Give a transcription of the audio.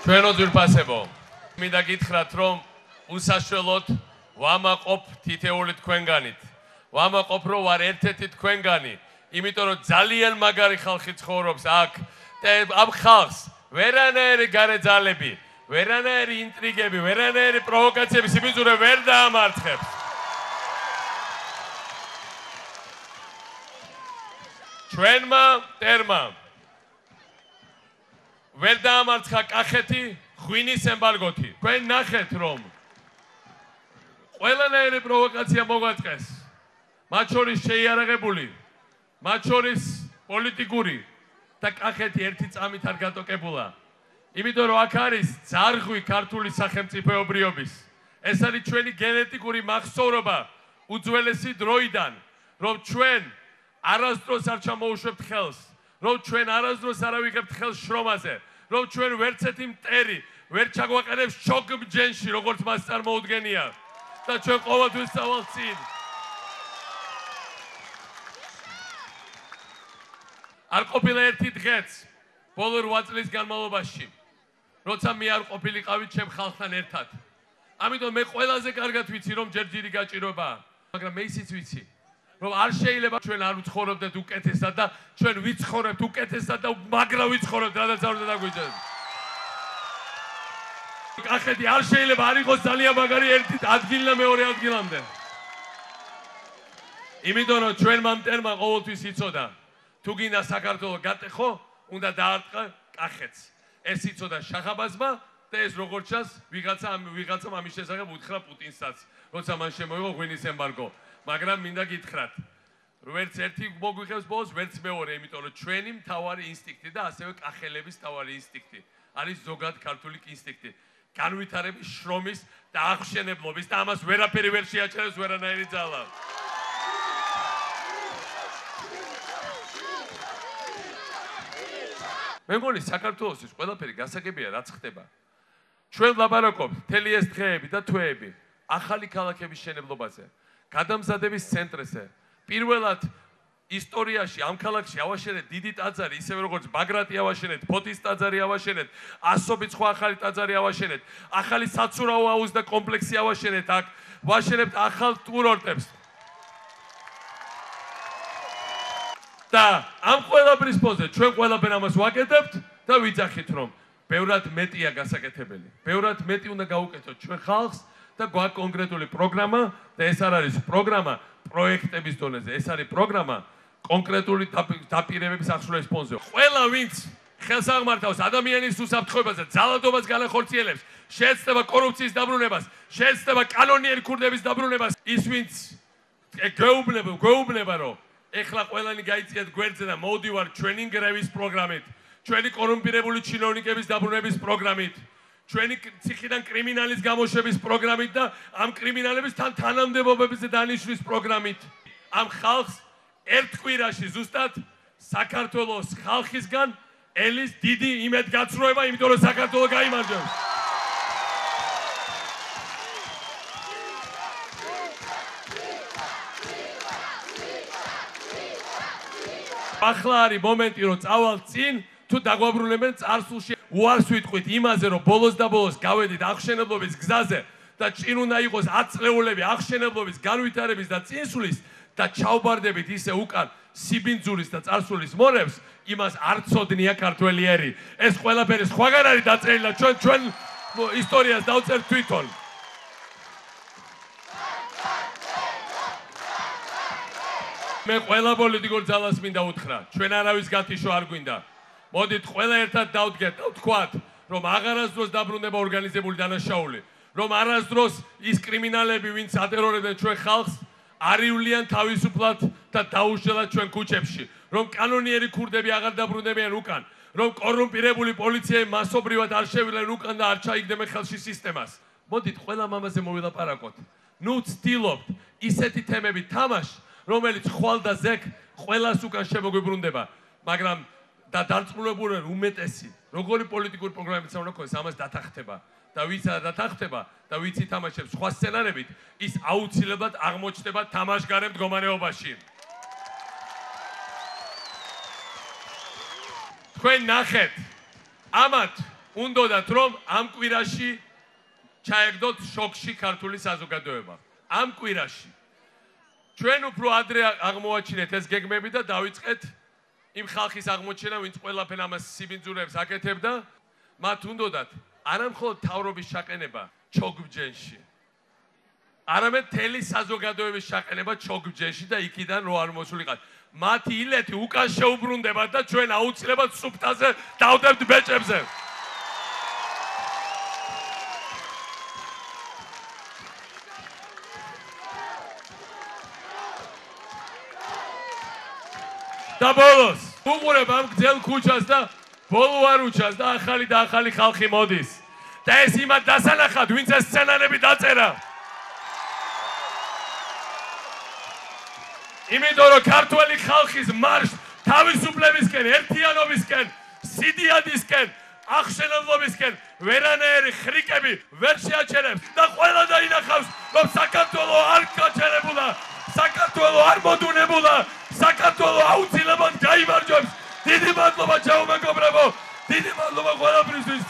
ჩვენო ძვირფასებო, მინდა გითხრათ, რომ უსაშველოდ ვამაყობ თითეული თქვენგანით. ვამაყობ, რომ ვარ ერთ-ერთი თქვენგანი, იმიტომ რომ ძალიან მაგარი ხალხი ცხოვრობს აქ. ამ ხალხს ვერანაირი გარეძალები, ვერანაირი ინტრიგები, ვერანაირი პროვოკაციები სიბიძურე ვერ დაამარცხებს. ჩვენმა მტერმა ვერ დაამარცხა კახეთი ღვინის ემბარგოთი. თქვენ ნახეთ, რომ ყველანაირი პროვოკაცია მოგვაწყეს, მათ შორის შეიარაღებული, მათ შორის პოლიტიკური და კახეთი ერთი წამით არ გატოკებულა. იმიტომ რომ აქ არის ძარღვი ქართული სახელმწიფოებრიობის. ეს არის ჩვენი გენეტიკური მახსოვრობა უძველესი დროიდან, რომ ჩვენ არასდროს არ ჩამოუშვებთ ხელს, რომ ჩვენ არასდროს არ ავიღებთ ხელს შრომაზე, რომ ჩვენ ვერცერთი მტერი ვერ ჩაგვაყენებს შოგბჯენში, როგორც მას წარმოუდგენია და ჩვენ ყოველთვის სავალ წინ. არ ყოფილა ერთი დღეც ბოლო 8 წლის განმავლობაში, როცა მე არ ყოფილიყავით ჩემ ხალხთან ერთად. ამიტომ მე ყველაზე კარგად ვიცი, რომ ჯერჯირი გაჭიროებაა, მაგრამ მე ისიც ვიცი, რომ არ შეიძლება ჩვენ არ ვიცხოვრობდეთ უკეთესად და ჩვენ ვიცხოვრებთ უკეთესად და მაგრა ვიცხოვრებთ, რადგან არ უნდა დაგვიჯეროთ. კახეთი არ შეიძლება არ იყოს ძალიან მაგარი ერთი ადგილი და მეორე ადგილამდე. იმიტომ რომ ჩვენმა მტერმა ყოველთვის იცოდა, თუ გინდა საქართველო გატეხო, უნდა დაარტყა კახეთს. ეს იცოდა შახაბაზმა და ეს როგორც ჩანს, ვიღაცამ ამის შესახებ უთხრა პუტინსაც, როცა მან შემოიღო ღვინის ემბარგო. მაგრამ მინდა გითხრათ, ვერც ერთი მოგვიღებს ბოლოს, ვერც მეორე, იმიტომ რომ ჩვენი მთავარი ინსტინქტი და ასევე კახელების მთავარი ინსტინქტი არის ზოგად ქართული ინსტინქტი. განვითარების, შრომის და აღმშენებლობის და ამას ვერაფერი ვერ შეაჩერებს ვერანაირი ძალა. მე მგონი საქართველოსთვის ყველაფერი გასაგებია, რაც ხდება. ჩვენ ვლაპარაკობთ მთელი ეს დღეები და თვეები ახალი ქალაქების მშენებლობაზე, გადამზადების ცენტრზე. პირველად ისტორიაში ამ ქალაქში ავაშენეთ დიდი ტაძარი, ისევე როგორც ბაგრატი ავაშენეთ, ფოთის ტაძარი ავაშენეთ, ასობით სხვა ახალი ტაძარი ავაშენეთ, ახალი საცურაო აუზ და კომპლექსი ავაშენეთ აქ, ვაშენებთ ახალ კურორტებს. და ამ ყველაფრის ფონზე ჩვენ ყველაფერ ამას ვაკეთებთ და ვიძახით, რომ ბევრად მეტია გასაკეთებელი. ბევრად მეტი უნდა გაუკეთოთ ჩვენ ხალხს და გვაქვს კონკრეტული პროგრამა და ეს არ არის პროგრამა პროექტების დონეზე, ეს არის პროგრამა კონკრეტული დაპირებების აღსრულების ფონზე. ყველა ვინც ხელს აღმართავს ადამიანის უსაფრთხოებაზე, ძალადობას განახორციელებს, შეეცდება კორუფციის დაბრუნებას, შეეცდება კანონიერი ქურდების დაბრუნებას, ის ვინც გვეუბნება, რომ ეხლა ყველანი გაიწიათ გვერდზე და მოვდივარ ჩვენი გრევის პროგრამით, ჩვენი კორუმპირებული ჩინოვნიკების დაბრუნების პროგრამით, ჩვენი ციხიდან კრიმინალის გამოშვების პროგრამით და ამ კრიმინალების თანამდებობებზე დანიშვნის პროგრამით. ამ ხალხს ერთ კვირაში ზუსტად საქართველოს ხალხისგან ელის დიდი იმედგაცრუება, იმიტომ რომ საქართველო გაიმარჯვებს. ახლა არის მომენტი, რომ წავალ წინ, თუ დაგვაბრუნებენ წარსულში. უარს ვიტყვით იმაზე, რომ ბოლოს და ბოლოს გავედით აღმშენებლობის გზაზე და წინ უნდა იყოს აწლეულები აღმშენებლობის განვითარების და წინსვლის და ჩავბარდებით ისე უკან სიბინძურის და წარსულის მორევს, იმას არ ცოდნია ქართველიერი. ეს ყველაფერი სხვაგან არის დაწერილი და ჩვენ ისტორიას დავწერთ თვითონ. მე ყველა პოლიტიკურ ძალას მინდა უთხრა, ჩვენ არავის გათიშო არ გვინდა. მოდით ყველა ერთად დავდგეთ და ვთქვათ, რომ აღარასდროს დაბრუნება ორგანიზებული დანაშაული, რომ არასდროს ის კრიმინალები, ვინც ატერორებდნენ ჩვენ ხალხს, არ ივლიან თავისუფლად და დაუშლად ჩვენ ქუჩებში, რომ კანონიერი ქურდები აღარ დაბრუნებიან უკან, რომ კორუმპირებული პოლიციები მასობრივად არ შევიდნენ უკან და არ ჩაიგდებენ ხელში სისტემას. მოდით ყველა ამაზე მოვილაპარაკოთ. ნუ ვცდილობთ ისეთი თემები თამაშ, რომელიც ხვალ და ზექ ყველას უკან შემოგვიბრუნდება, მაგრამ და დარწმუნებული უმეტესი, როგორი პოლიტიკური პროგრამებიც უნდა ქონდეს, ამას დათანხმდება და ვინც დათანხმდება და ვინც ითამაშებს სხვა სცენარებით, ის აუცილებლად აღმოჩნდება თამაშგარე მდგომარეობაში. თქვენ ნახეთ, ამათ უნდათ რომ ამ კვირაში ჩაეგდოთ შოქში ქართული საზოგადოება. ამ კვირაში ჩვენ უფრო ადრე აღმოაჩინეთ ეს გეგმები და დავიწყეთ იმ ხალხის აღმოჩენა, ვინც ყველაფერ ამას სიბინძურებს აკეთებდა, მათ უნდათ არა მხოლოდ თავრობის ჩაყენება ჩოგბჯენში, არამედ მთელი საზოგადოების ჩაყენება ჩოგბჯენში და იქიდან რო არ მოსულიყავთ. მათი ილეთი უკან შეუბრუნდებათ და ჩვენ აუცილებლად სუფთაზე დავდებთ ბეჭებზე. და ბოლოს უყურებ ამ გძელ ქუჩას და ბოლო არ უჩას და ახალი ხალხი მოდის. და ეს იმათ დასანახად, ვინც ეს სცენარები დაწერა. იმიტომ რომ ქართველი ხალხის მარშს თავისუფლებისკენ, ერთიანობისკენ, სიდიადისკენ, აღშენებლობისკენ ვერანაირი ხრიკები ვერ შეაჩერებს და ყველა დაინახავს, რომ საქართველო არ გაჩერებულა, საქართველო არ მოდუნებულა, საქართველო აუცილებლად გაიმარჯვებს. დიდი მადლობა, ჩაუმეგობრებო, დიდი მადლობა ყველაფრისთვის.